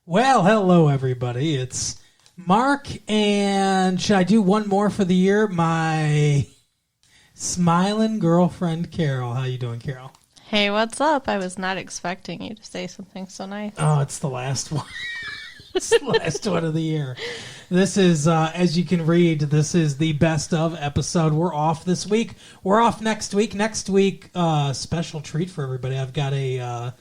Well, hello everybody. It's Mark, and should I do one more for the year? My smiling girlfriend, Carol. How you doing, Carol? Hey, what's up? I was not expecting you to say something so nice. Oh, it's the last one. It's the last one of the year. This is, as you can read, this is the best of episode. We're off this week. We're off next week. Next week, special treat for everybody. I've got a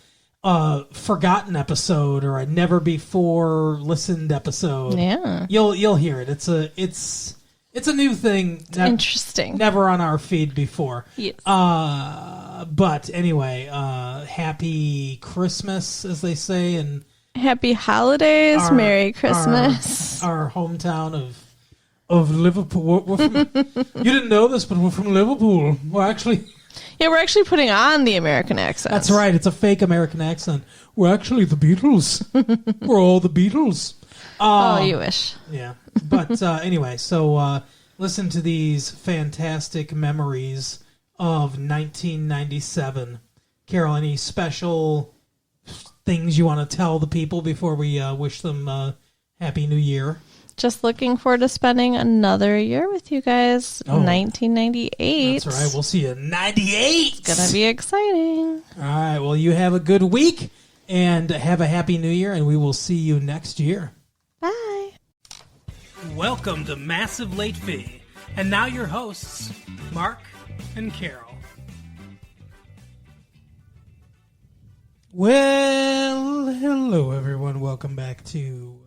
forgotten episode or a never before listened episode. Yeah, you'll hear it. It's a new thing. interesting. Never on our feed before. Yes. But anyway, happy Christmas, as they say, and Happy holidays, Merry Christmas. Our hometown of Liverpool. We're from, you didn't know this, but we're from Liverpool. We're actually putting on the American accent. That's right. It's a fake American accent. We're actually the Beatles. We're all the Beatles. Oh, you wish. Yeah. But anyway, so listen to these fantastic memories of 1997. Carol, any special things you want to tell the people before we wish them Happy New Year? Just looking forward to spending another year with you guys. 1998. That's right. We'll see you in 98. It's going to be exciting. All right. Well, you have a good week and have a Happy New Year, and we will see you next year. Bye. Welcome to Massive Late Fee. And now your hosts, Mark and Carol. Well, hello everyone. Welcome back to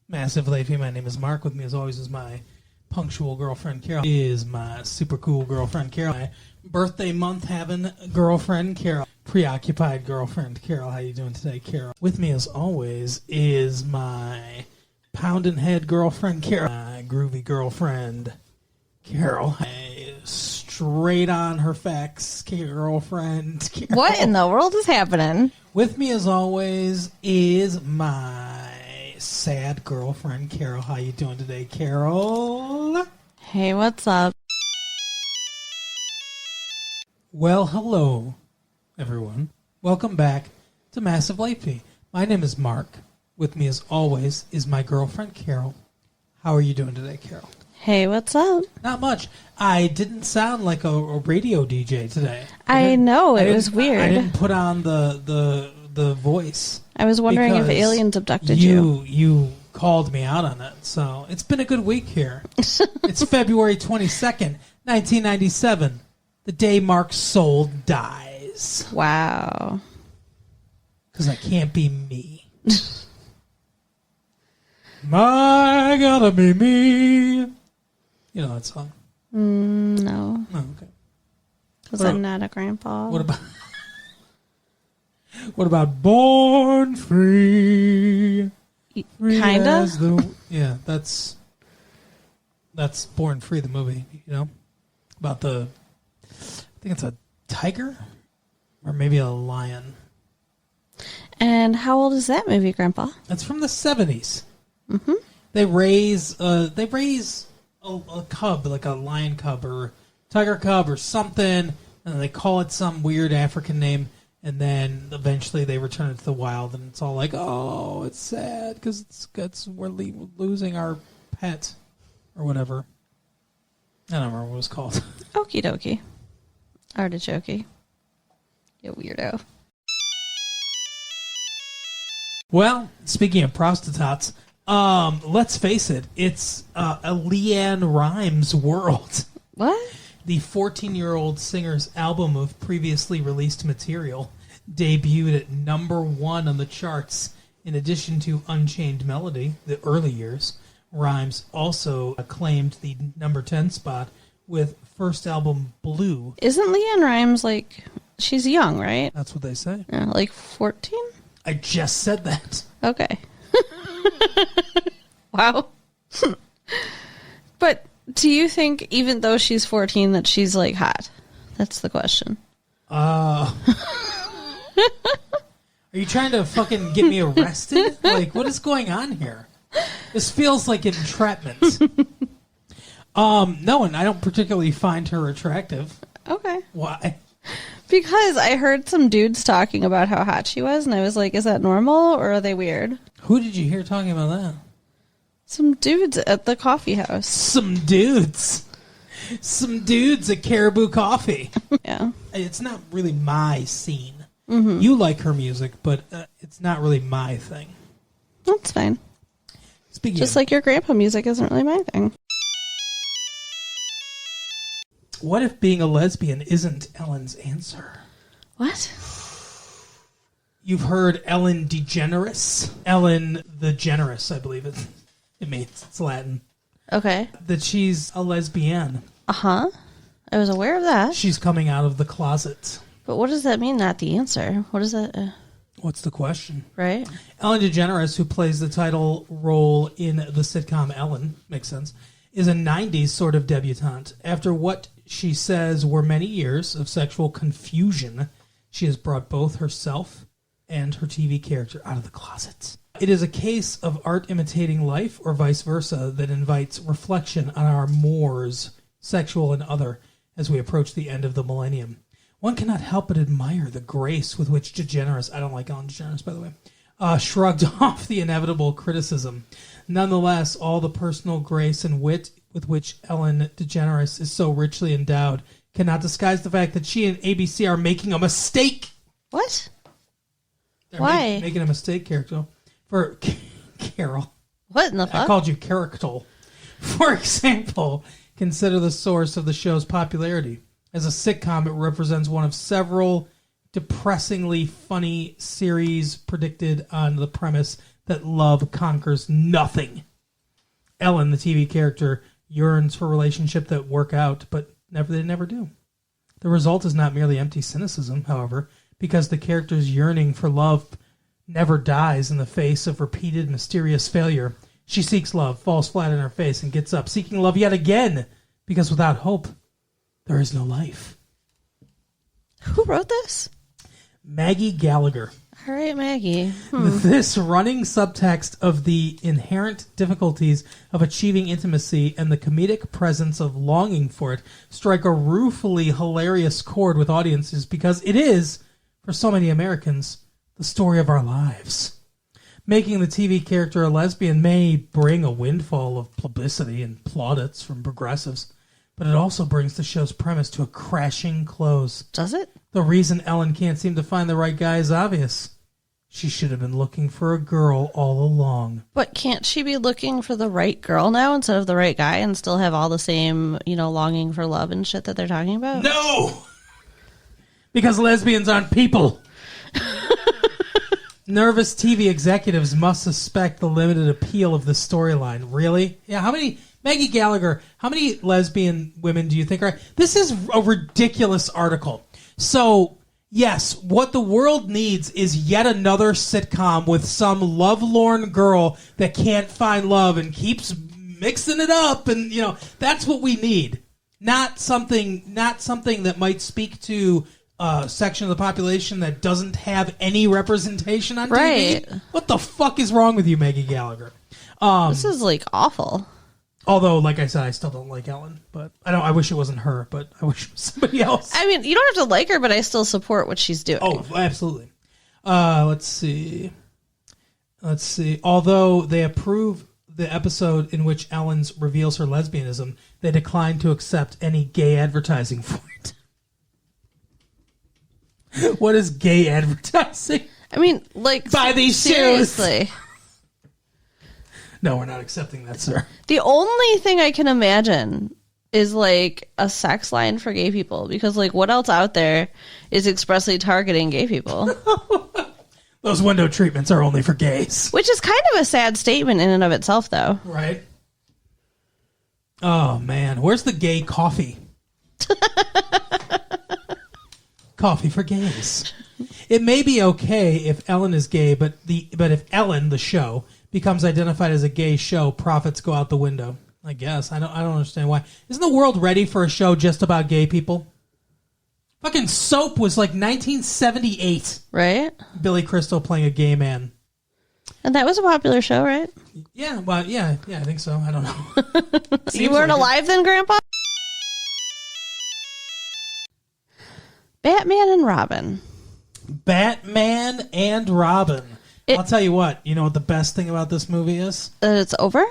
Massive Late Fee. My name is Mark. With me as always is my punctual girlfriend Carol. Is my super cool girlfriend Carol. My birthday month having girlfriend Carol. Preoccupied girlfriend Carol. How you doing today, Carol? With me as always is my pounding head girlfriend Carol. My groovy girlfriend Carol. Straight on her facts girlfriend Carol. What in the world is happening? With me as always is my sad girlfriend Carol. How you doing today, Carol? Hey, what's up? Well, hello, everyone. Welcome back to Massive Late Fee. My name is Mark. With me as always is my girlfriend Carol. How are you doing today, Carol? Hey, what's up? Not much. I didn't sound like a radio DJ today. I know, it was weird. I didn't put on the voice. I was wondering if aliens abducted you. You called me out on it. So it's been a good week here. It's February 22nd, 1997. The day Mark's soul dies. Wow. Because I can't be me. I gotta be me. You know that song? No. Oh, okay. Because I'm not a grandpa. What about Born Free? Kinda? Yeah, that's Born Free, the movie, you know? About I think it's a tiger? Or maybe a lion. And how old is that movie, Grandpa? It's from the 70s. Mm-hmm. They raise a cub, like a lion cub or tiger cub or something, and they call it some weird African name, and then eventually they return it to the wild, and it's all like, oh, it's sad because we're losing our pet or whatever. I don't remember what it was called. Okie dokie. Artichoke. You weirdo. Well, speaking of prostitutes, let's face it, it's a LeAnn Rimes world. What? The 14-year-old singer's album of previously released material debuted at number 1 on the charts. In addition to Unchained Melody, the early years, Rimes also claimed the number 10 spot with first album Blue. Isn't LeAnn Rimes she's young, right? That's what they say. Yeah, 14? I just said that. Okay. Wow. But do you think, even though she's 14, that she's hot? That's the question. Are you trying to fucking get me arrested? What is going on here? This feels like entrapment. No, and I don't particularly find her attractive. Okay. Why? Because I heard some dudes talking about how hot she was, and I was like, is that normal or are they weird? Who did you hear talking about that? Some dudes at the coffee house. Some dudes. Some dudes at Caribou Coffee. Yeah. It's not really my scene. Mm-hmm. You like her music, but it's not really my thing. That's fine. Speaking Just of, like your grandpa music isn't really my thing. what if being a lesbian isn't Ellen's answer? What? You've heard Ellen DeGeneres? Ellen the Generous, I believe it means. It's Latin. Okay. That she's a lesbian. Uh-huh. I was aware of that. She's coming out of the closet. But what does that mean, not the answer? What is that? What's the question? Right? Ellen DeGeneres, who plays the title role in the sitcom Ellen, makes sense, is a 90s sort of debutante. After what she says were many years of sexual confusion, she has brought both herself and her TV character out of the closet. It is a case of art imitating life or vice versa that invites reflection on our mores, sexual and other, as we approach the end of the millennium. One cannot help but admire the grace with which DeGeneres, I don't like Ellen DeGeneres, by the way, shrugged off the inevitable criticism. Nonetheless, all the personal grace and wit with which Ellen DeGeneres is so richly endowed cannot disguise the fact that she and ABC are making a mistake. What? They're Why? making a mistake, character. For Carol. What in the fuck? I called you character. For example, consider the source of the show's popularity. As a sitcom, it represents one of several depressingly funny series predicted on the premise that love conquers nothing. Ellen, the TV character, yearns for relationships that work out, but they never do. The result is not merely empty cynicism, however, because the character's yearning for love never dies in the face of repeated mysterious failure. She seeks love, falls flat on her face, and gets up, seeking love yet again, because without hope, there is no life. Who wrote this? Maggie Gallagher. All right, Maggie. This running subtext of the inherent difficulties of achieving intimacy and the comedic presence of longing for it strike a ruefully hilarious chord with audiences because it is, for so many Americans, the story of our lives. Making the TV character a lesbian may bring a windfall of publicity and plaudits from progressives, but it also brings the show's premise to a crashing close. Does it? The reason Ellen can't seem to find the right guy is obvious. She should have been looking for a girl all along. But can't she be looking for the right girl now instead of the right guy and still have all the same, longing for love and shit that they're talking about? No! Because lesbians aren't people. Nervous TV executives must suspect the limited appeal of the storyline. Really? Yeah, Maggie Gallagher, how many lesbian women do you think are... This is a ridiculous article. So, yes, what the world needs is yet another sitcom with some lovelorn girl that can't find love and keeps mixing it up, and that's what we need. Not something that might speak to a section of the population that doesn't have any representation on right. TV. What the fuck is wrong with you, Maggie Gallagher? This is awful. Although, like I said, I still don't like Ellen, but I wish it wasn't her, but I wish it was somebody else. I mean, you don't have to like her, but I still support what she's doing. Oh, absolutely. Let's see. Although they approve the episode in which Ellen reveals her lesbianism, they decline to accept any gay advertising for it. What is gay advertising? I mean, buy these seriously. shoes. No, we're not accepting that, sir. The only thing I can imagine is a sex line for gay people, because what else out there is expressly targeting gay people? Those window treatments are only for gays. Which is kind of a sad statement in and of itself, though. Right. Oh, man. Where's the gay coffee? Coffee for gays. It may be okay if Ellen is gay, but if Ellen, the show, becomes identified as a gay show, profits go out the window. I guess. I don't understand why. Isn't the world ready for a show just about gay people? Fucking Soap was 1978. Right? Billy Crystal playing a gay man. And that was a popular show, right? Yeah, well, yeah, I think so. I don't know. You weren't alive then, Grandpa? Batman and Robin. Batman and Robin. I'll tell you what. You know what the best thing about this movie is? It's over?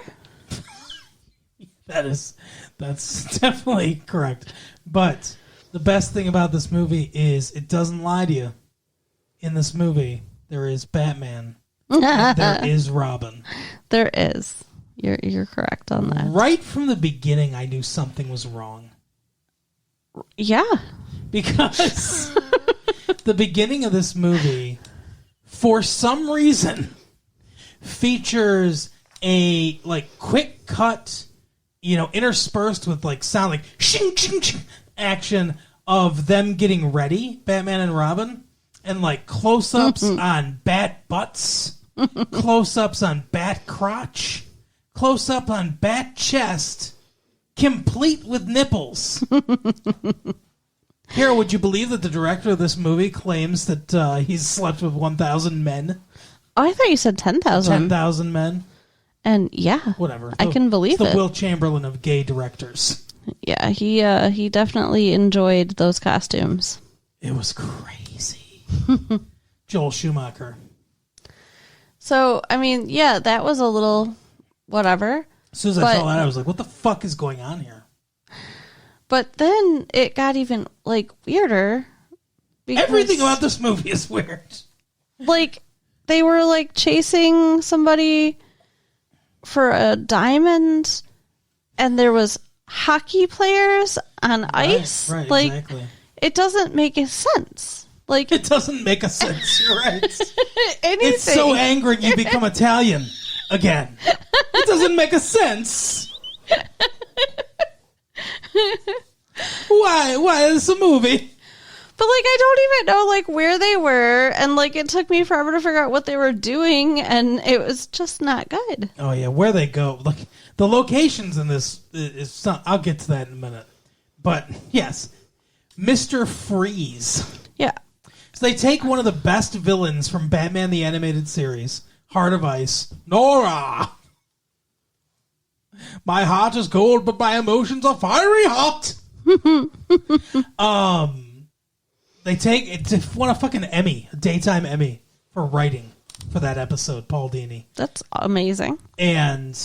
That's definitely correct. But the best thing about this movie is it doesn't lie to you. In this movie, there is Batman. And there is Robin. There is. You're correct on that. Right from the beginning, I knew something was wrong. Yeah. Because the beginning of this movie, for some reason, features a quick cut, interspersed with sound like shing, shing, shing action of them getting ready, Batman and Robin, and close-ups on bat butts, close-ups on bat crotch, close-up on bat chest, complete with nipples. Carol, would you believe that the director of this movie claims that he's slept with 1,000 men? Oh, I thought you said 10,000. 10,000 men? And yeah. Whatever. I can believe it's it. the Will Chamberlain of gay directors. Yeah, he definitely enjoyed those costumes. It was crazy. Joel Schumacher. So, I mean, yeah, that was a little whatever. As soon as I saw that, I was like, what the fuck is going on here? But then it got even, weirder. Everything about this movie is weird. They were, chasing somebody for a diamond, and there was hockey players on ice. Right, exactly. It doesn't make a sense. It doesn't make a sense. You're right. Anything. It's so angry you become Italian again. It doesn't make a sense. Why? It's a movie. But I don't even know where they were, and it took me forever to figure out what they were doing, and it was just not good. Oh yeah, where they go? The locations in this is. I'll get to that in a minute. But yes, Mr. Freeze. Yeah. So they take one of the best villains from Batman the Animated Series, Heart of Ice, Nora. My heart is cold, but my emotions are fiery hot. It won a fucking Emmy, a daytime Emmy for writing for that episode, Paul Dini. That's amazing. And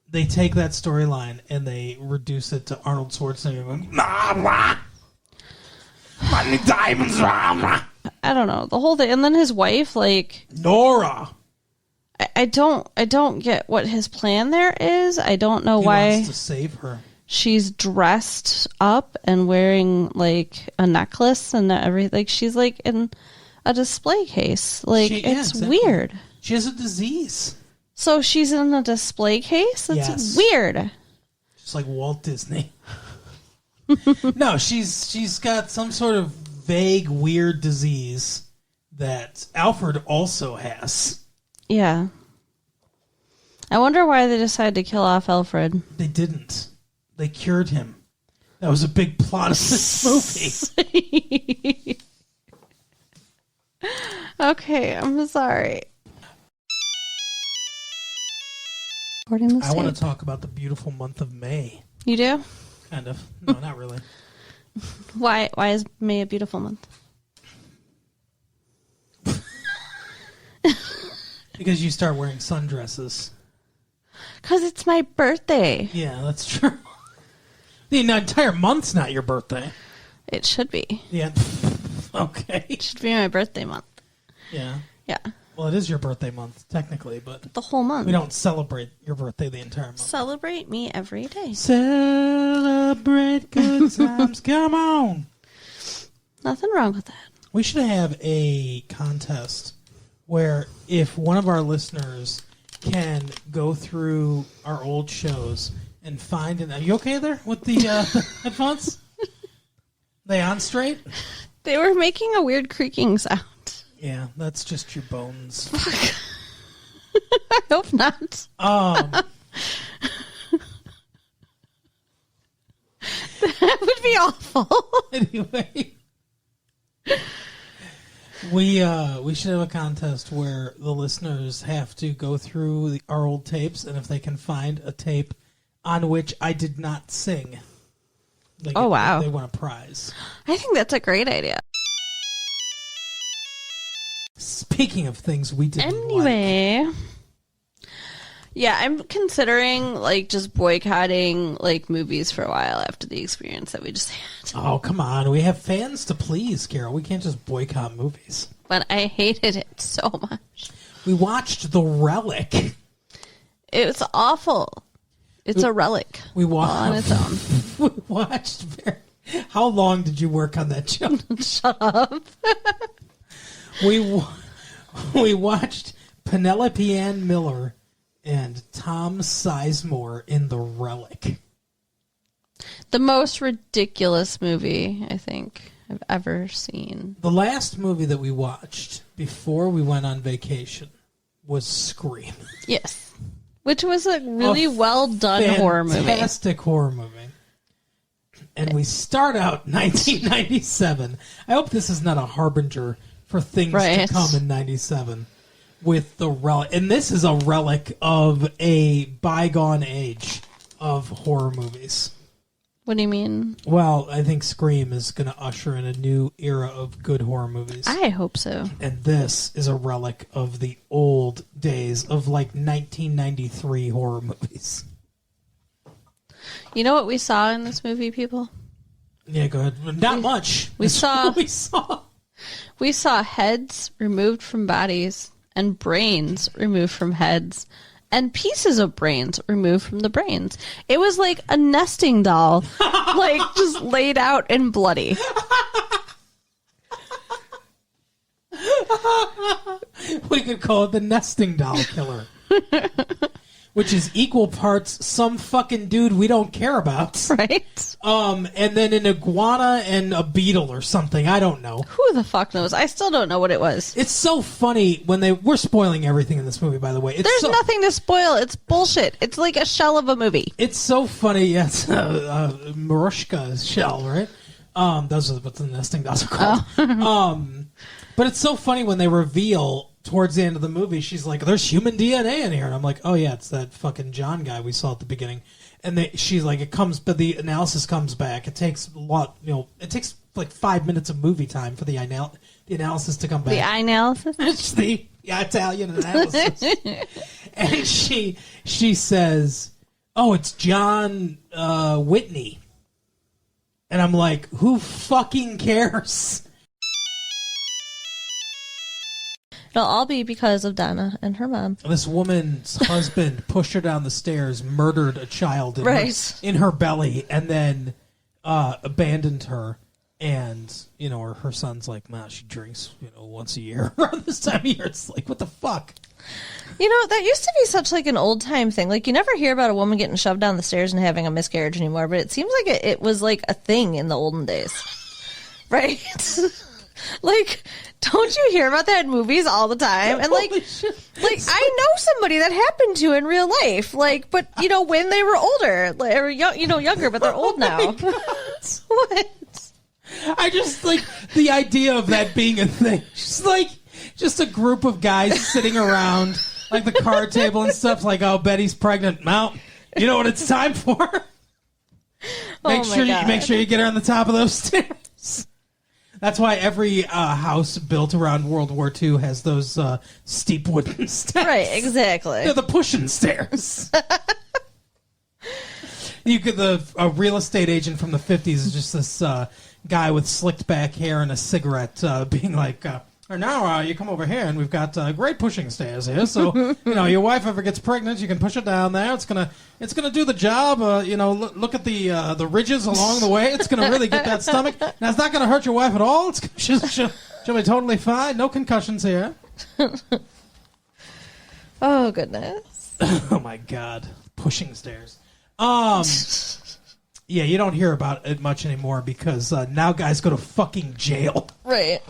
they take that storyline and they reduce it to Arnold Schwarzenegger going, my diamonds, I don't know the whole thing, and then his wife, Nora. I don't get what his plan there is. I don't know He why wants to save her. She's dressed up and wearing a necklace and everything. She's in a display case. It's weird. She has a disease. So she's in a display case? That's weird. Just like Walt Disney. No, she's got some sort of vague, weird disease that Alfred also has. Yeah. I wonder why they decided to kill off Alfred. They didn't. They cured him. That was a big plot of this movie. Okay, I'm sorry. I want to talk about the beautiful month of May. You do? Kind of. No, not really. Why is May a beautiful month? Because you start wearing sundresses. Because it's my birthday. Yeah, that's true. The entire month's not your birthday. It should be. Yeah. Okay. It should be my birthday month. Yeah. Yeah. Well, it is your birthday month, technically, but the whole month. We don't celebrate your birthday the entire month. Celebrate me every day. Celebrate good times. Come on. Nothing wrong with that. We should have a contest where if one of our listeners can go through our old shows and find are you okay there with the headphones? They on straight? They were making a weird creaking sound. Yeah, that's just your bones. I hope not. That would be awful. Anyway, we should have a contest where the listeners have to go through our old tapes, and if they can find a tape on which I did not sing, Oh, wow. They won a prize. I think that's a great idea. Speaking of things we didn't Anyway. Yeah, I'm considering, like, just boycotting, like, movies for a while after the experience that we just had. Oh, come on. We have fans to please, Carol. We can't just boycott movies. But I hated it so much. We watched The Relic. It was awful. It's a relic We watched on its own. We watched. How long did you work on that show? Shut up. We watched Penelope Ann Miller and Tom Sizemore in The Relic. The most ridiculous movie I think I've ever seen. The last movie that we watched before we went on vacation was Scream. Yes. Which was a really well done horror movie. Fantastic horror movie. And we start out 1997. I hope this is not a harbinger for things to come in 97 with The Relic. And this is a relic of a bygone age of horror movies. What do you mean? Well, I think Scream is going to usher in a new era of good horror movies. I hope so. And this is a relic of the old days of like 1993 horror movies. You know what we saw in this movie, people? Yeah, go ahead. Not much. We saw heads removed from bodies and brains removed from heads and pieces of brains removed from the brains. It was like a nesting doll, like just laid out and bloody. We could call it the nesting doll killer. Which is equal parts some fucking dude we don't care about. Right? And then an iguana and a beetle or something. I don't know. Who the fuck knows? I still don't know what it was. It's so funny when we're spoiling everything in this movie, by the way. There's nothing to spoil. It's bullshit. It's like a shell of a movie. It's so funny. Yeah, it's Marushka's shell, right? Those are what the nesting dolls are called. Oh. But it's so funny when they reveal towards the end of the movie, she's like, there's human DNA in here. And I'm like, oh, yeah, it's that fucking John guy we saw at the beginning. And she's like, but the analysis comes back. It takes a lot, it takes like 5 minutes of movie time for the analysis to come back. The analysis? It's the Italian analysis. And she says, oh, it's John Whitney. And I'm like, who fucking cares? It'll all be because of Donna and her mom. This woman's husband pushed her down the stairs, murdered a child in her belly, and then abandoned her. And, her son's like, she drinks, once a year around this time of year. It's like, what the fuck? That used to be such like an old time thing. Like, you never hear about a woman getting shoved down the stairs and having a miscarriage anymore, but it seems like it was like a thing in the olden days. Right? Like, don't you hear about that in movies all the time? And like I know somebody that happened to in real life. Like, but when they were older, or younger, but they're old now. What? I just like the idea of that being a thing. Just a group of guys sitting around like the card table and stuff. Like, oh, Betty's pregnant. Well, you know what it's time for? Make sure you get her on the top of those stairs. That's why every house built around World War II has those steep wooden stairs. Right, exactly. They're the pushing stairs. A real estate agent from the 50s is just this guy with slicked back hair and a cigarette being like, now you come over here and we've got great pushing stairs here. So, your wife ever gets pregnant, you can push it down there. It's gonna do the job. Look at the ridges along the way. It's gonna really get that stomach. Now, it's not gonna hurt your wife at all. She'll be totally fine. No concussions here. Oh, goodness. Oh, my God. Pushing stairs. Yeah, you don't hear about it much anymore because now guys go to fucking jail. Right.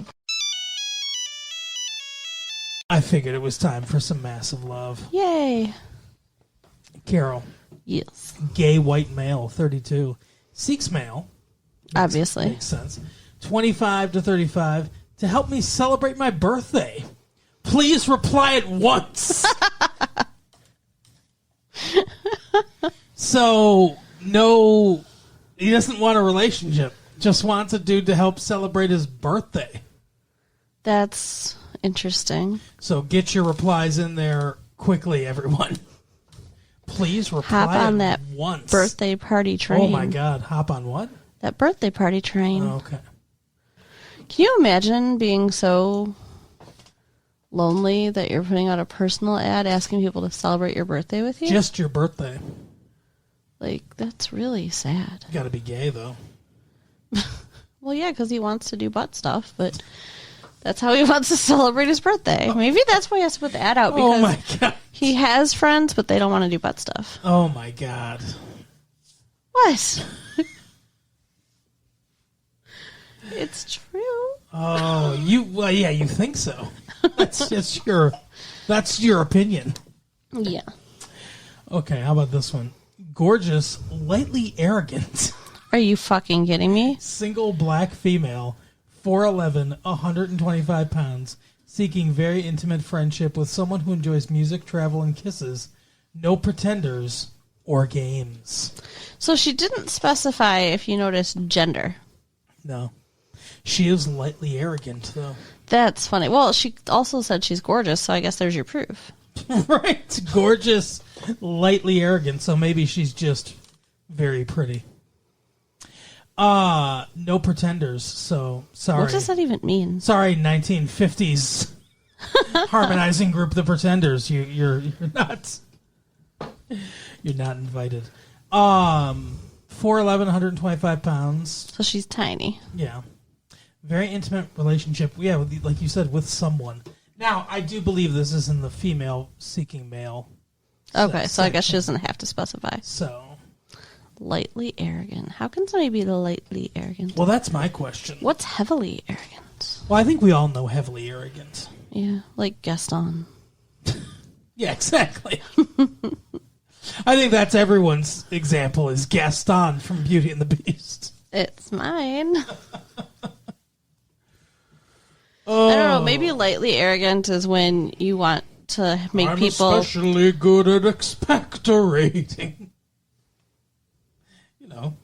I figured it was time for some massive love. Yay. Carol. Yes. Gay white male, 32. Seeks male. Obviously. Makes sense. 25 to 35. To help me celebrate my birthday. Please reply at once. So, no He doesn't want a relationship. Just wants a dude to help celebrate his birthday. That's interesting. So get your replies in there quickly, everyone. Please reply Hop on that once. birthday party train. Oh my God! Hop on what? That birthday party train. Oh, okay. Can you imagine being so lonely that you're putting out a personal ad asking people to celebrate your birthday with you? Just your birthday. Like, that's really sad. You got to be gay though. Well, yeah, because he wants to do butt stuff, but that's how he wants to celebrate his birthday. Maybe that's why he has to put the ad out, because Oh my God! he has friends, but they don't want to do butt stuff. Oh my God! What? It's true. Oh, well, yeah, you think so? That's your opinion. Yeah. Okay, how about this one? Gorgeous, lightly arrogant, Are you fucking kidding me? single black female, 4'11", 125 pounds, seeking very intimate friendship with someone who enjoys music, travel, and kisses. No pretenders or games. So she didn't specify, if you notice, gender. No. She is lightly arrogant, though. That's funny. Well, she also said she's gorgeous, so I guess there's your proof. Right. Gorgeous, lightly arrogant, so maybe she's just very pretty. No pretenders, so sorry. What does that even mean? Sorry, 1950s harmonizing group The Pretenders. You're not invited. 4'11", 125 pounds. So she's tiny. Yeah. Very intimate relationship. Yeah, like you said, with someone. Now, I do believe this is in the female seeking male. Okay, so I guess she doesn't have to specify. So, Lightly arrogant. How can somebody be lightly arrogant? well, that's my question. What's heavily arrogant? Well, I think we all know heavily arrogant. Yeah, like Gaston. Yeah, exactly. I think that's everyone's example is Gaston from Beauty and the Beast. It's mine. Oh, I don't know. Maybe lightly arrogant is when you want to make I'm people. especially good at expectorating. You know,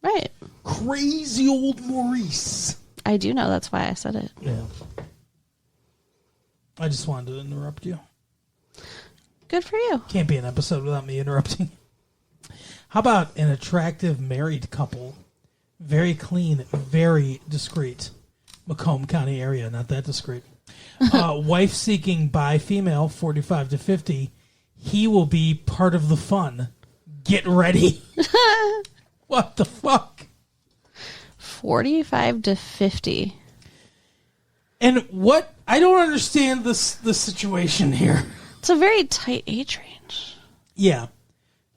Right. crazy old Maurice. I do know. That's why I said it. Yeah. I just wanted to interrupt you. Good for you. Can't be an episode without me interrupting. How about an attractive married couple? Very clean, very discreet. Macomb County area, not that discreet. Wife seeking by female, 45 to 50. He will be part of the fun. Get ready. What the fuck? 45 to 50. And what? I don't understand the situation here. It's a very tight age range. Yeah.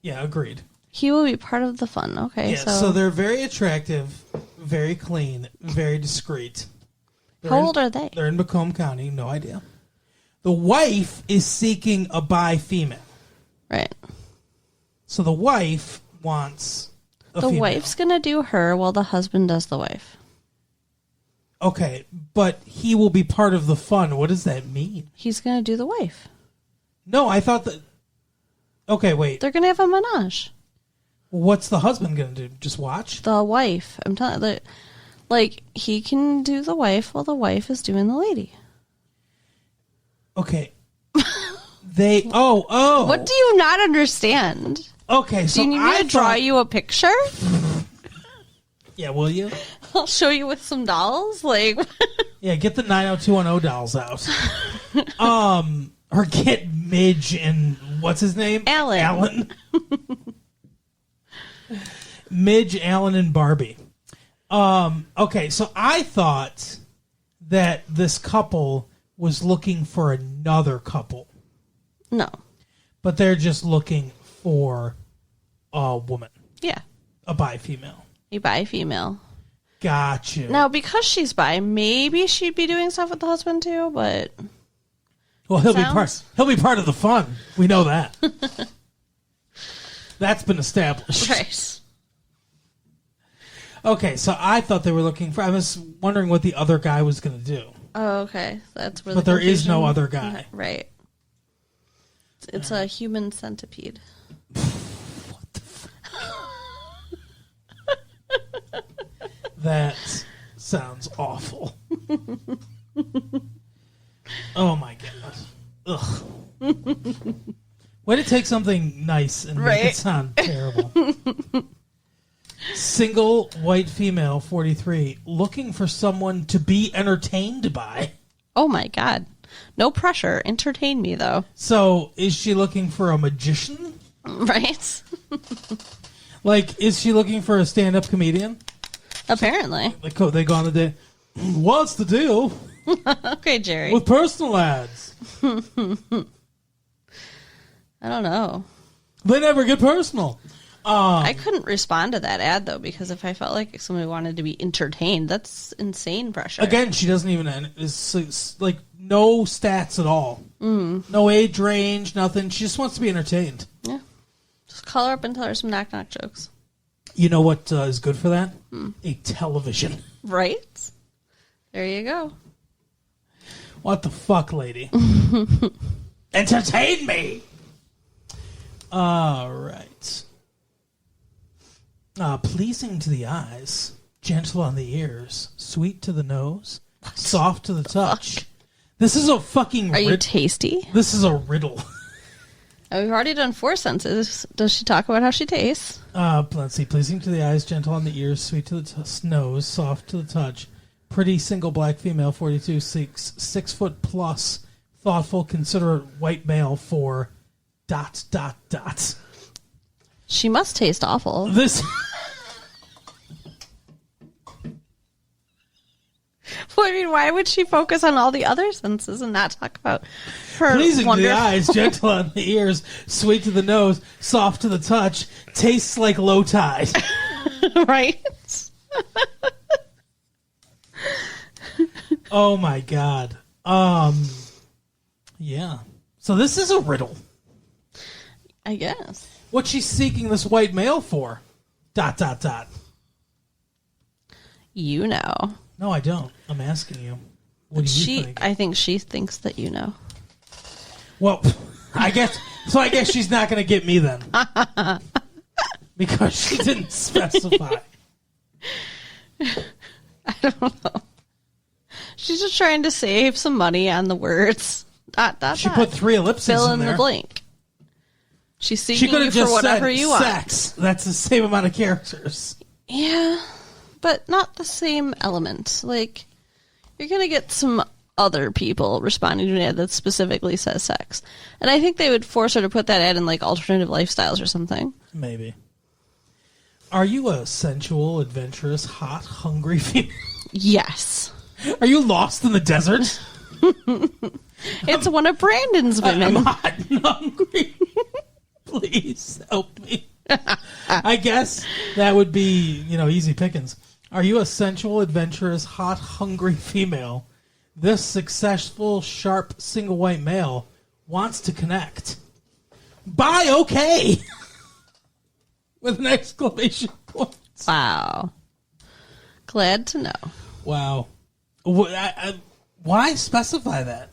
Yeah, agreed. He will be part of the fun. Okay, Yeah, so they're very attractive, very clean, very discreet. how old are they? They're in Macomb County, no idea. The wife is seeking a bi female. Right. So the wife wants a The female. wife's going to do her while the husband does the wife. Okay, but he will be part of the fun. What does that mean? He's going to do the wife. No, I thought that... Okay, wait. They're going to have a menage. What's the husband going to do? Just watch? The wife. I'm telling you. Like, he can do the wife while the wife is doing the lady. Okay. Oh. What do you not understand? Okay, so Do you need me to draw you a picture? Yeah, will you? I'll show you with some dolls. Like, Yeah, get the 90210 dolls out. Or get Midge and what's his name? Alan. Midge, Alan, and Barbie. Okay, so I thought that this couple was looking for another couple, no. but they're just looking for a woman, Yeah. a bi female. A bi female. Gotcha. Now, because she's bi, maybe she'd be doing stuff with the husband too, but well, he'll be part of the fun. We know that. That's been established. right. Okay, so I thought they were looking for. I was wondering what the other guy was going to do, Oh, okay. That's where but the there is no confusion- other guy. Right. It's a human centipede. That sounds awful. Oh my god. Ugh. Way to take something nice and make it sound terrible. Single white female, 43, looking for someone to be entertained by. Oh my god. No pressure. Entertain me, though. So, is she looking for a magician? Right? Like, is she looking for a stand-up comedian? Apparently. Like, they go on the day, what's the deal Okay, Jerry. with personal ads? I don't know. They never get personal. I couldn't respond to that ad, though, because if I felt like somebody wanted to be entertained, that's insane pressure. Again, she doesn't even, it's like, no stats at all. No age range, nothing. She just wants to be entertained. Yeah. Just call her up and tell her some knock-knock jokes. You know what is good for that? A television. Right? There you go. What the fuck, lady? Entertain me! All right. Pleasing to the eyes, gentle on the ears, sweet to the nose, soft to the touch. This is a fucking Are you tasty? This is a riddle. We've already done 4 sentences. Does she talk about how she tastes? Let's see. Pleasing to the eyes, gentle on the ears, sweet to the nose, soft to the touch. Pretty single black female, 42, 6 foot plus, thoughtful, considerate white male for ... She must taste awful. This... Well, I mean, why would she focus on all the other senses and not talk about her Pleasing to the wonderful... eyes, gentle on the ears, sweet to the nose, soft to the touch, tastes like low tide. Right? Oh my god. Yeah. So this is a riddle. I guess. What's she seeking this white male for? ... You know. No, I don't. I'm asking you. What do you think? I think she thinks that you know. Well, I guess she's not going to get me then. Because she didn't specify. I don't know. She's just trying to save some money on the words. ... She put 3 ellipses Fill in there. the blank. She's She seeking could you have for just whatever said you want. sex. That's the same amount of characters. Yeah, but not the same element. Like, you're going to get some other people responding to an ad that specifically says sex. And I think they would force her to put that ad in, like, alternative lifestyles or something. Maybe. Are you a sensual, adventurous, hot, hungry female? Yes. Are you lost in the desert? It's one of Brandon's women. I'm hot and hungry. Please help me. I guess that would be, easy pickings. Are you a sensual, adventurous, hot, hungry female? This successful, sharp, single white male wants to connect. Bye, okay. With an exclamation point. Wow. Glad to know. Wow. Why specify that?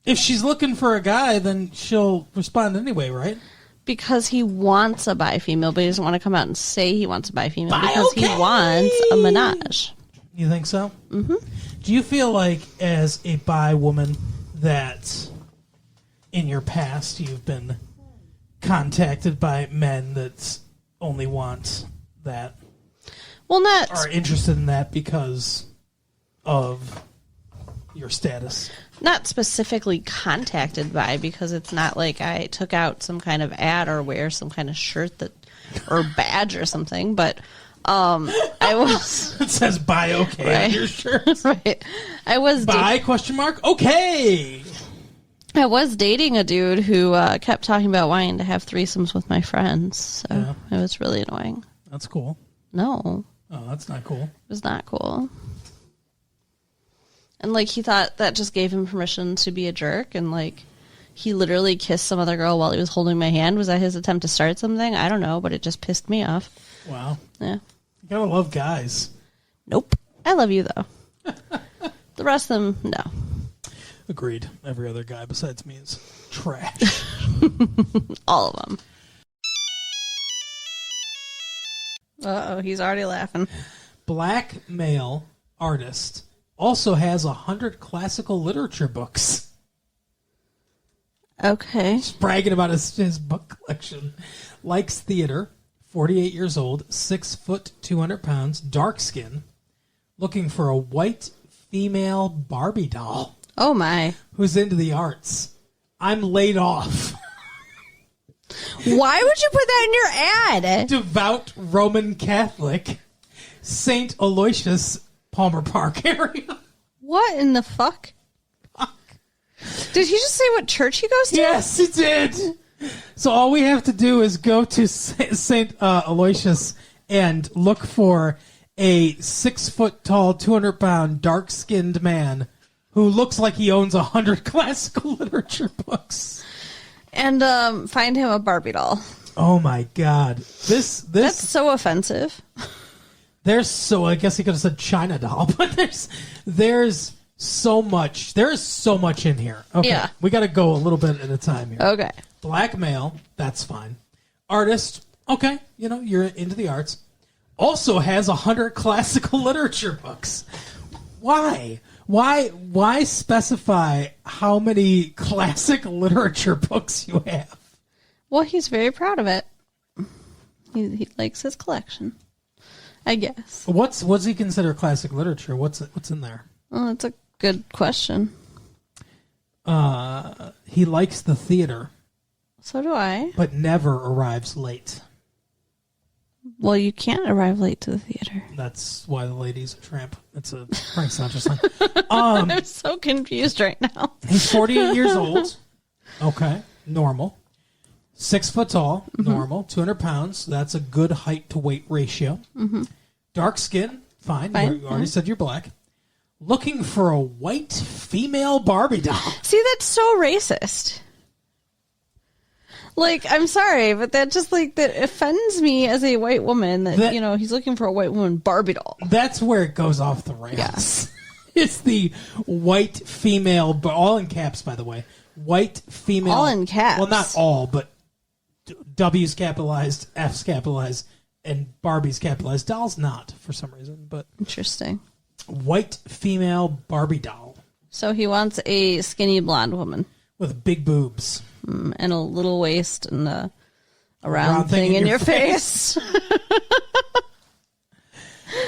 If she's looking for a guy, then she'll respond anyway, right? Because he wants a bi female, but he doesn't want to come out and say he wants a bi female because okay. he wants a menage. You think so? Mm-hmm. Do you feel like, as a bi woman, that in your past you've been contacted by men that only want that? Well, not Are interested in that because of your status? Not specifically contacted by, because it's not like I took out some kind of ad or wear some kind of shirt or badge or something, but I was... It says "Bye, okay" Right. on your shirt. Right. I was Bye, question mark, okay. I was dating a dude who kept talking about wanting to have threesomes with my friends, so Yeah. it was really annoying. That's cool. No, Oh, that's not cool. it was not cool. And, like, he thought that just gave him permission to be a jerk, and, like, he literally kissed some other girl while he was holding my hand. Was that his attempt to start something? I don't know, but it just pissed me off. Wow. Yeah. You gotta love guys. Nope. I love you, though. The rest of them, no. Agreed. Every other guy besides me is trash. All of them. Uh-oh, he's already laughing. Black male artist also has 100 classical literature books. Okay. He's bragging about his book collection. Likes theater. 48 years old. 6 foot, 200 pounds. Dark skin. Looking for a white female Barbie doll Oh, my. who's into the arts. I'm laid off. Why would you put that in your ad? Devout Roman Catholic. St. Aloysius, Palmer Park area. What in the fuck? Did he just say what church he goes to? Yes, he did. So all we have to do is go to St. Aloysius and look for a 6 foot tall, 200 pound, dark skinned man who looks like he owns 100 classical literature books. And find him a Barbie doll. Oh my God! That's so offensive. There's so I guess he could have said China doll, but there's so much. There is so much in here. Okay, Yeah. we got to go a little bit at a time here. Okay. Black male, that's fine. Artist, okay, you're into the arts. Also has 100 classical literature books. Why? Why specify how many classic literature books you have? Well, he's very proud of it. He likes his collection, I guess. What's he consider classic literature? What's in there? Well, that's a good question. He likes the theater, So do I. but never arrives late. Well, you can't arrive late to the theater. That's why the lady's a tramp. It's a Frank Sinatra song. I'm so confused right now. He's 48 years old. Okay, normal. 6 foot tall, normal. 200 pounds. That's a good height to weight ratio. Dark skin, fine. You already said you're black. Looking for a white female Barbie doll. See, that's so racist. Like, I'm sorry, but that just, that offends me as a white woman that he's looking for a white woman Barbie doll. That's where it goes off the rails. It's the white female, but all in caps, by the way. White female. All in caps. Well, not all, but W's capitalized, F's capitalized, and Barbie's capitalized. Doll's not, for some reason, but Interesting. white female Barbie doll So he wants a skinny blonde woman with big boobs. and a little waist and a round thing in your face.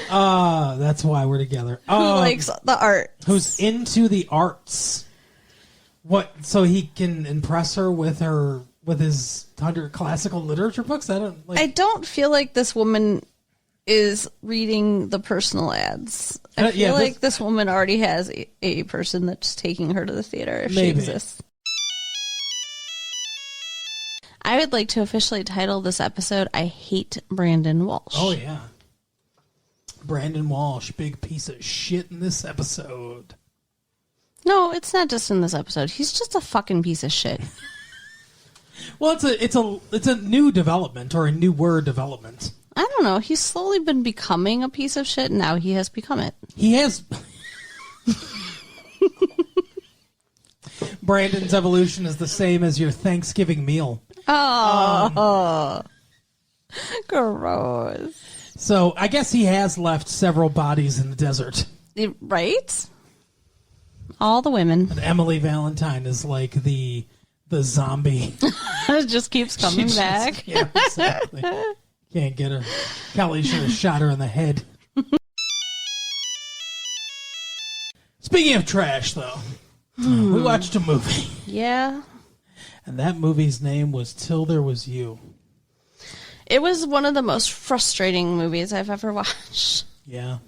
That's why we're together. Who likes the art? Who's into the arts? What? So he can impress her with his 100 classical literature books? I don't feel like this woman is reading the personal ads. I feel like this woman already has a person that's taking her to the theater if she exists. I would like to officially title this episode, I Hate Brandon Walsh. Oh, yeah. Brandon Walsh, big piece of shit in this episode. No, it's not just in this episode. He's just a fucking piece of shit. Well, it's a new development or a newer development. I don't know. He's slowly been becoming a piece of shit, and now he has become it. He has... Brandon's evolution is the same as your Thanksgiving meal. Oh, gross. So I guess he has left several bodies in the desert. Right? All the women. And Emily Valentine is like the zombie. It just keeps coming back. Yeah, exactly. Can't get her. Kelly should have shot her in the head. Speaking of trash, though, we watched a movie. Yeah. And that movie's name was Till There Was You. It was one of the most frustrating movies I've ever watched. Yeah.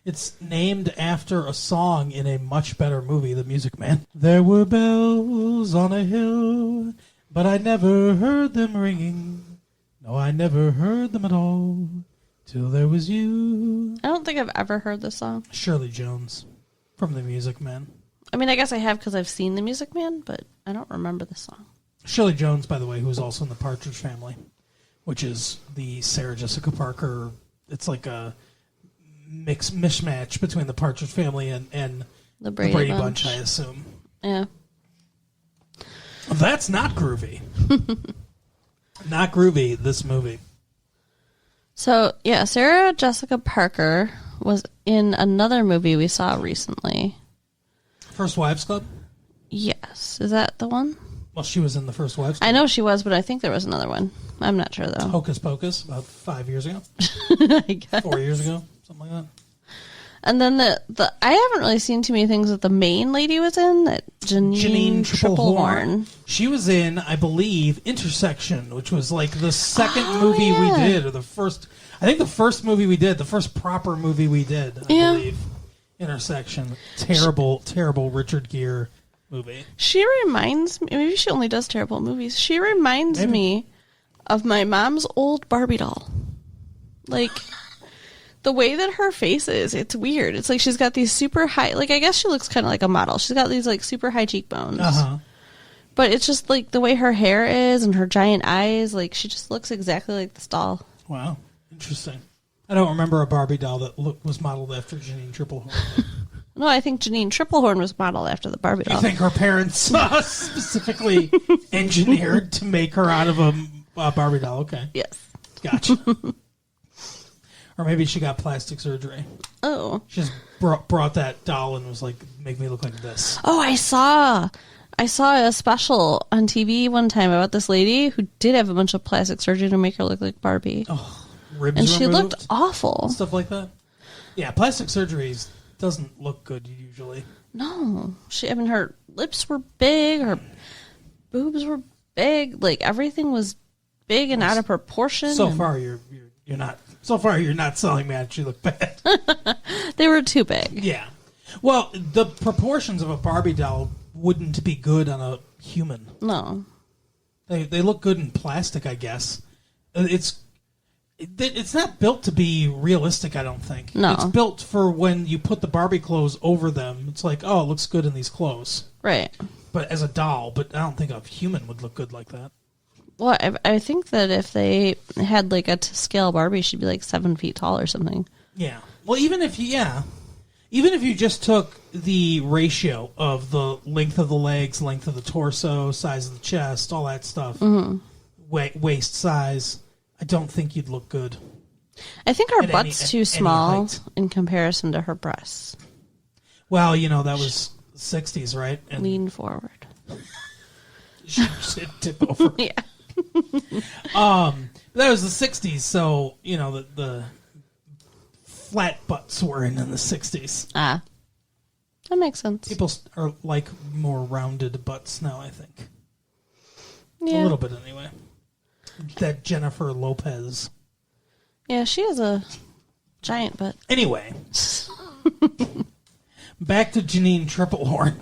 It's named after a song in a much better movie, The Music Man. There were bells on a hill, but I never heard them ringing. No, I never heard them at all. Till there was you. I don't think I've ever heard this song. Shirley Jones from The Music Man. I mean, I guess I have because I've seen The Music Man, but I don't remember the song. Shirley Jones, by the way, who was also in The Partridge Family, which is the Sarah Jessica Parker. It's like a mishmatch between The Partridge Family and The Brady Bunch, I assume. Yeah. That's not groovy. Not groovy, this movie. So, yeah, Sarah Jessica Parker was in another movie we saw recently. First Wives Club? Yes. Is that the one? Well, she was in the First Wives Club. I know she was, but I think there was another one. I'm not sure, though. Hocus Pocus, about 5 years ago. I guess. 4 years ago, something like that. And then the I haven't really seen too many things that the main lady was in. That Janine Triplehorn. She was in, I believe, Intersection, which was like the second Oh, movie we yeah. did, or the first. I think the first movie we did, the first proper movie we did. I Yeah. believe. Intersection, terrible, terrible Richard Gere movie. She reminds me. Maybe she only does terrible movies. She reminds Maybe. me of my mom's old Barbie doll. Like the way that her face is, it's weird. It's like she's got these super high. Like I guess she looks kind of like a model. She's got these like super high cheekbones. But it's just like the way her hair is and her giant eyes. Like she just looks exactly like this doll. Wow, interesting. I don't remember a Barbie doll that was modeled after Janine Triplehorn. No, I think Janine Triplehorn was modeled after the Barbie Do you doll. think her parents specifically engineered to make her out of a Barbie doll? Okay, Yes. gotcha. Or maybe she got plastic surgery. Oh. She just brought that doll and was like, make me look like this. Oh, I saw a special on TV one time about this lady who did have a bunch of plastic surgery to make her look like Barbie. Ribs And she removed, looked awful. stuff like that. Yeah, plastic surgeries doesn't look good usually. No. I mean, her lips were big, her boobs were big, like everything was big and out of proportion. So and far, you're not. So far, you're not selling me that you look bad. they were too big. Yeah. Well, the proportions of a Barbie doll wouldn't be good on a human. No. They look good in plastic, I guess. It's not built to be realistic, I don't think. No. It's built for when you put the Barbie clothes over them. It's like, oh, it looks good in these clothes. Right. But as a doll, but I don't think a human would look good like that. Well, I think that if they had like a scale Barbie, she'd be like 7 feet tall or something. Yeah. Well, even if you just took the ratio of the length of the legs, length of the torso, size of the chest, all that stuff, waist size, I don't think you'd look good. I think her At butt's any too small height. in comparison to her breasts. Well, that was 60s, right? And Lean forward. she should tip over. Yeah. That was the 60s, so, the flat butts were in the 60s. Ah. That makes sense. People are like more rounded butts now, I think. Yeah. A little bit, anyway. That Jennifer Lopez. Yeah, she has a giant butt. Anyway. Back to Janine Triplehorn.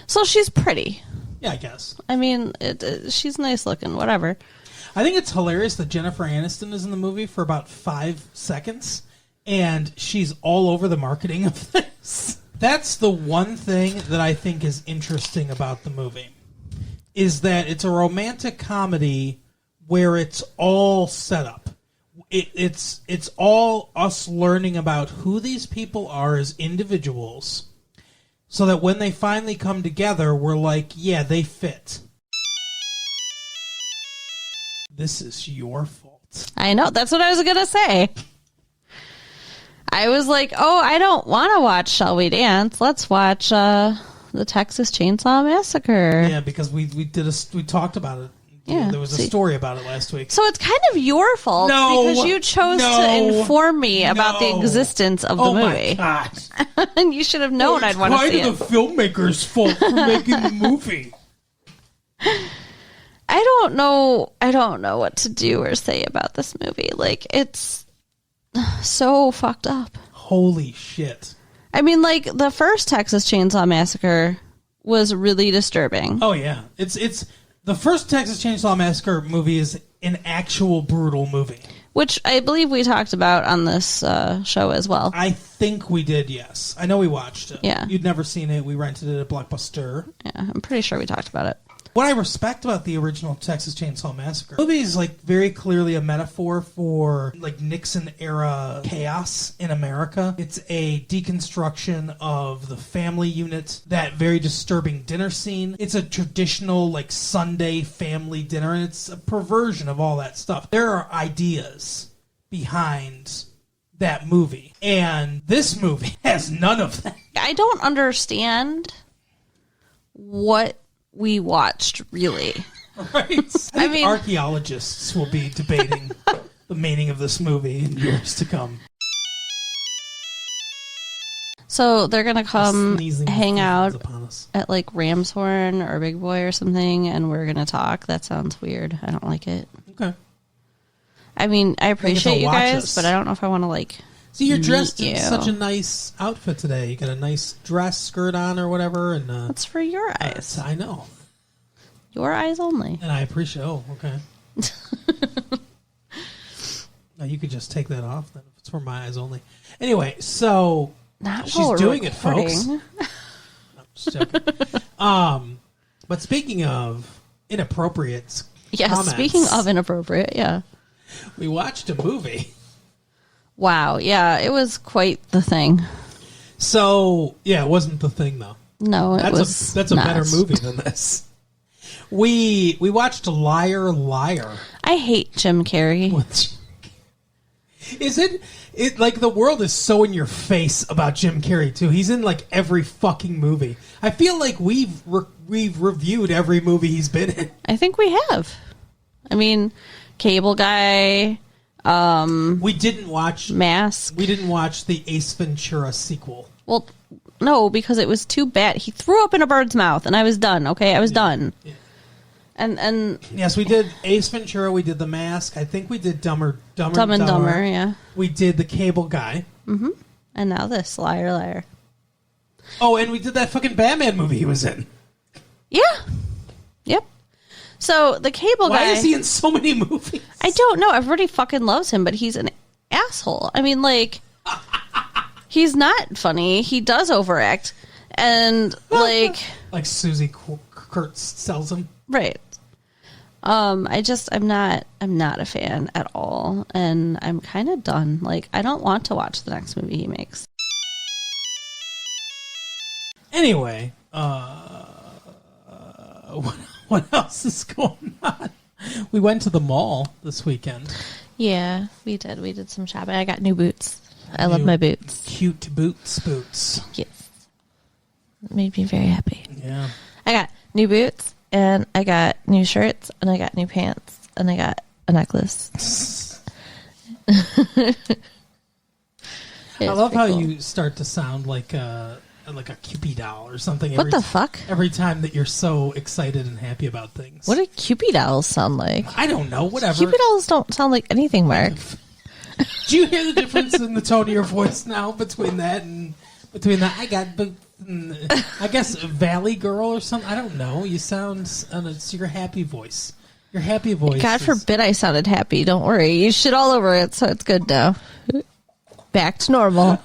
So she's pretty. Yeah, I guess. I mean, she's nice looking, whatever. I think it's hilarious that Jennifer Aniston is in the movie for about 5 seconds, and she's all over the marketing of this. That's the one thing that I think is interesting about the movie, is that it's a romantic comedy where it's all set up. It's all us learning about who these people are as individuals, so that when they finally come together, we're like, yeah, they fit. This is your fault. I know. That's what I was going to say. I was like, oh, I don't want to watch Shall We Dance? Let's watch the Texas Chainsaw Massacre. Yeah, because we talked about it. Yeah, There was a story about it last week. So it's kind of your fault No, because you chose no, to inform me about the no. existence of the Oh movie. my god. And you should have known I'd want to see It's it. kind of the filmmaker's fault for making the movie. I don't know what to do or say about this movie. Like, it's so fucked up. Holy shit. I mean, like, the first Texas Chainsaw Massacre was really disturbing. Oh yeah. It's the first Texas Chainsaw Massacre movie is an actual brutal movie. Which I believe we talked about on this show as well. I think we did, yes. I know we watched it. Yeah. You'd never seen it. We rented it at Blockbuster. Yeah, I'm pretty sure we talked about it. What I respect about the original Texas Chainsaw Massacre, the movie is like very clearly a metaphor for like Nixon era chaos in America. It's a deconstruction of the family unit, that very disturbing dinner scene. It's a traditional like Sunday family dinner, and it's a perversion of all that stuff. There are ideas behind that movie. And this movie has none of that. I don't understand what we watched, really. Right? I mean, mean- archaeologists will be debating the meaning of this movie in years to come. So they're going to come Sneezing hang seasons out upon us. at like Ramshorn or Big Boy or something, and we're going to talk. That sounds weird. I don't like it. Okay. I mean, I appreciate they'll you watch guys, us. but I don't know if I want to like. See, you're meet dressed in you. such a nice outfit today. You got a nice dress, skirt on, or whatever, and That's for your eyes. I know, Your eyes only. and I appreciate. Oh, okay. Now you could just take that off. Then if it's for my eyes only. Anyway, so Not she's while we're doing it, folks. recording. I'm just joking. But speaking of inappropriate Yeah, comments, speaking of inappropriate, yeah. we watched a movie. Wow, yeah, it was quite the thing. So yeah, it wasn't the thing though. No, it That's was that's a not. better movie than this. We watched Liar Liar. I hate Jim Carrey. Which is it like the world is so in your face about Jim Carrey too. He's in like every fucking movie. I feel like we've reviewed every movie he's been in. I think we have. I mean, Cable Guy, We didn't watch Mask. the Ace Ventura sequel. Well, no, because it was too bad. He threw up in a bird's mouth, and I was done. Okay, I was done. Yeah. And Yes, we did Ace Ventura. We did The Mask. I think we did Dumb and Dumber, yeah. We did The Cable Guy. And now this, Liar Liar. Oh, and we did that fucking Batman movie he was in. Yeah. Yep. So the Cable Why Guy. is he in so many movies? I don't know. Everybody fucking loves him, but he's an asshole. I mean, like, he's not funny. He does overact, and like, Like Susie Kurtz sells him. right. I'm not a fan at all, and I'm kind of done. Like, I don't want to watch the next movie he makes. Anyway, what else is going on? We went to the mall this weekend. Yeah, we did. We did some shopping. I got new boots. I love New my boots. Cute boots. Yes, it made me very happy. Yeah. I got new boots, and I got new shirts, and I got new pants, and I got a necklace. I love how you start to sound like a Cupid doll or something. What the fuck? Every time that you're so excited and happy about things. What do Cupid dolls sound like? I don't know. Whatever. Cupid dolls don't sound like anything, Mark. Do you hear the difference in the tone of your voice now between that? I got, I guess, Valley Girl or something. I don't know. You sound, it's your happy voice. Your happy voice. God forbid I sounded happy. Don't worry. You shit all over it, so it's good now. Back to normal.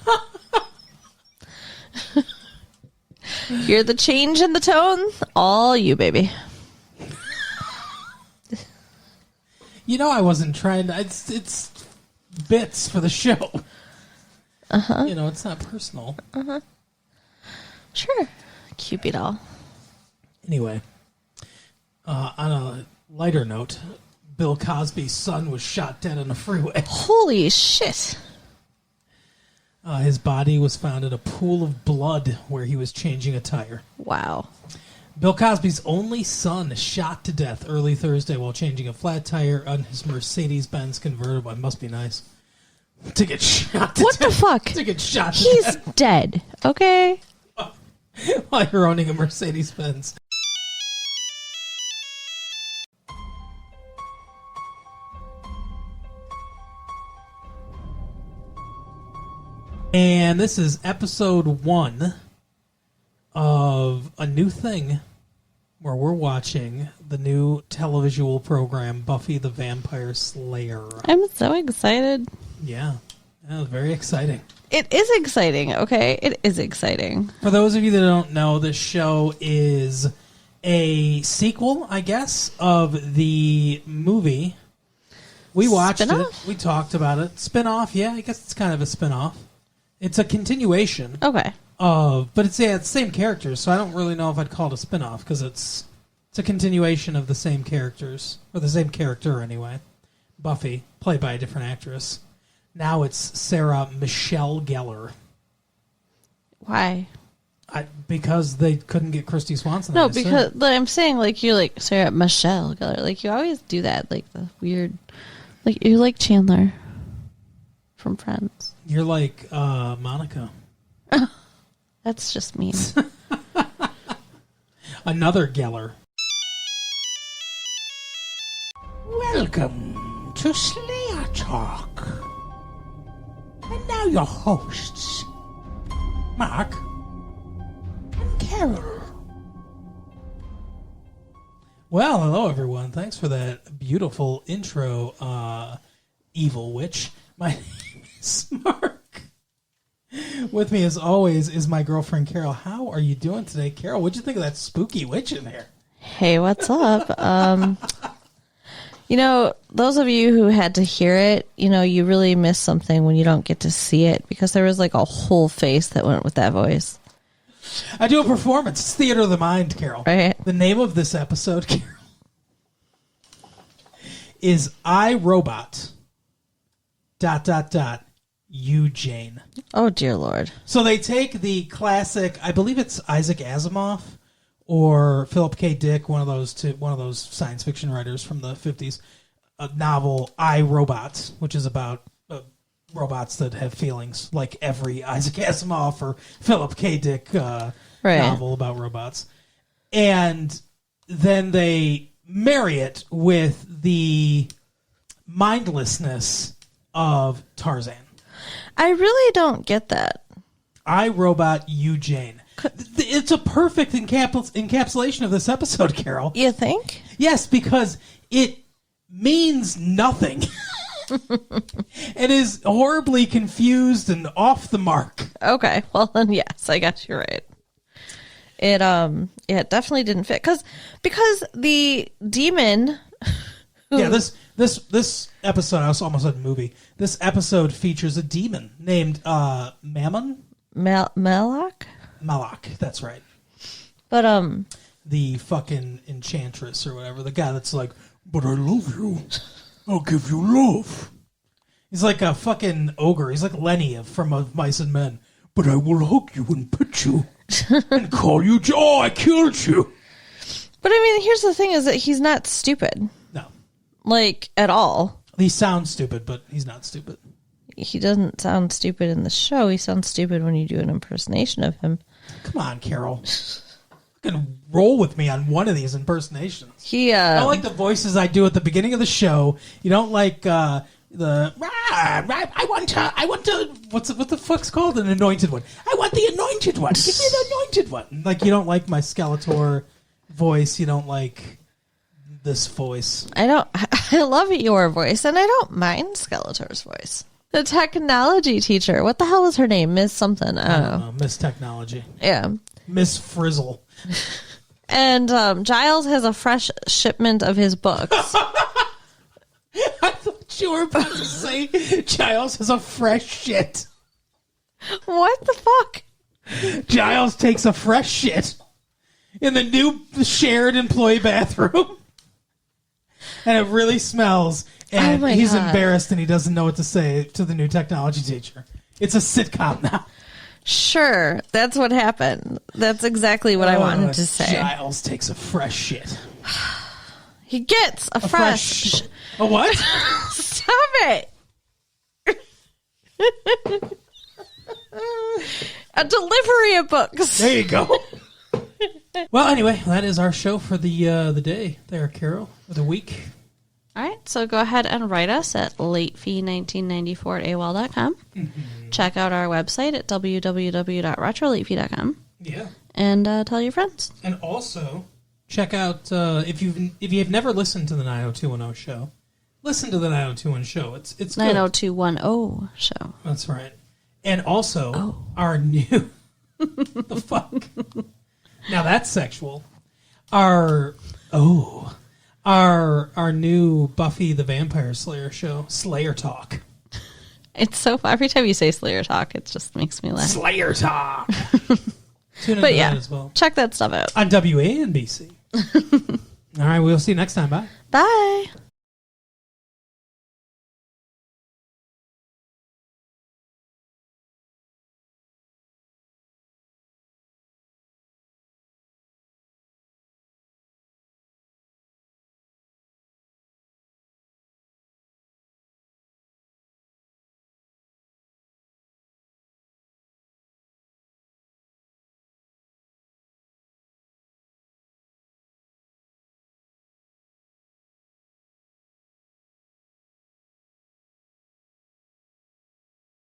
Hear the change in the tone? All you, baby. You know, I wasn't trying to. It's bits for the show. You know, it's not personal. Sure. Cupid doll. Anyway, on a lighter note, Bill Cosby's son was shot dead on a freeway. Holy shit. His body was found in a pool of blood where he was changing a tire. Wow. Bill Cosby's only son shot to death early Thursday while changing a flat tire on his Mercedes-Benz convertible. It must be nice to get shot to What death. the fuck? To get shot to He's death dead. Okay? while you're owning a Mercedes-Benz. And this is episode 1 of a new thing where we're watching the new televisual program Buffy the Vampire Slayer. I'm so excited. Yeah, that was very exciting. It is exciting, okay? It is exciting. For those of you that don't know, this show is a sequel, I guess, of the movie. We watched Spin-off? it. We talked about it. Spin-off, yeah, I guess it's kind of a spin-off. It's a continuation Okay. of, but it's the same characters, so I don't really know if I'd call it a spin-off because it's a continuation of the same characters, or the same character anyway. Buffy, played by a different actress. Now it's Sarah Michelle Gellar. Why? Because they couldn't get Christy Swanson. No, I assume. because I'm saying like you're like Sarah Michelle Gellar. Like you always do that. Like the weird. Like you're like Chandler from Friends. You're like Monica. That's just mean. Another Geller. Welcome to Slayer Talk. And now your hosts, Mark and Carol. Well, hello everyone. Thanks for that beautiful intro, Evil Witch. My name is Mark. With me, as always, is my girlfriend Carol. How are you doing today, Carol? What'd you think of that spooky witch in there? Hey, what's up? You know, those of you who had to hear it, you know, you really miss something when you don't get to see it because there was like a whole face that went with that voice. I do a performance. It's Theater of the Mind, Carol. Right. The name of this episode, Carol, is I, Robot, ... You, Jane. Oh, dear Lord. So they take the classic, I believe it's Isaac Asimov or Philip K. Dick, one of those science fiction writers from the 50s, a novel I, Robot, which is about robots that have feelings, like every Isaac Asimov or Philip K. Dick novel about robots. And then they marry it with the mindlessness of Tarzan. I really don't get that. I, Robot, You, Jane. It's a perfect encapsulation of this episode, Carol. You think? Yes, because it means nothing. It is horribly confused and off the mark. Okay, well then, yes, I guess you're right. It it definitely didn't fit because the demon. Yeah, this episode, I almost said movie. This episode features a demon named Mammon. Malak. Malak, that's right. But the fucking enchantress or whatever, the guy that's like, but I love you. I'll give you love. He's like a fucking ogre. He's like Lenny from Mice and Men. But I will hug you and pet you and call you. Oh, I killed you. But I mean, here's the thing: is that he's not stupid. No, like at all. He sounds stupid, but he's not stupid. He doesn't sound stupid in the show. He sounds stupid when you do an impersonation of him. Come on, Carol. You can roll with me on one of these impersonations. I don't like the voices I do at the beginning of the show. You don't like I want to what the fuck's called an anointed one. I want the anointed one. Give me the anointed one. Like you don't like my Skeletor voice. You don't like this voice. I love your voice, and I don't mind Skeletor's voice. The technology teacher. What the hell was her name? Miss something. I don't know. Miss Technology. Yeah. Miss Frizzle. And Giles has a fresh shipment of his books. I thought you were about to say Giles has a fresh shit. What the fuck? Giles takes a fresh shit in the new shared employee bathroom. And it really smells. And he's embarrassed and he doesn't know what to say to the new technology teacher. It's a sitcom now. Sure, that's what happened. That's exactly what I wanted to say. Giles takes a fresh shit. He gets a fresh... A what? Stop it! A delivery of books. There you go. Well, anyway, that is our show for the day there, Carol, for the week. All right, so go ahead and write us at latefee1994 at AOL.com. Mm-hmm. Check out our website at www.retrolatefee.com. Yeah. And tell your friends. And also, check out, if you've never listened to the 90210 show, listen to the 90210 show. It's good. 90210 show. That's right. And also, our new... the fuck? Now that's sexual. Our new Buffy the Vampire Slayer show, Slayer Talk. It's so every time you say Slayer Talk, it just makes me laugh. Slayer Talk. Tune into that as well. Check that stuff out on WANBC. All right, we'll see you next time. Bye. Bye.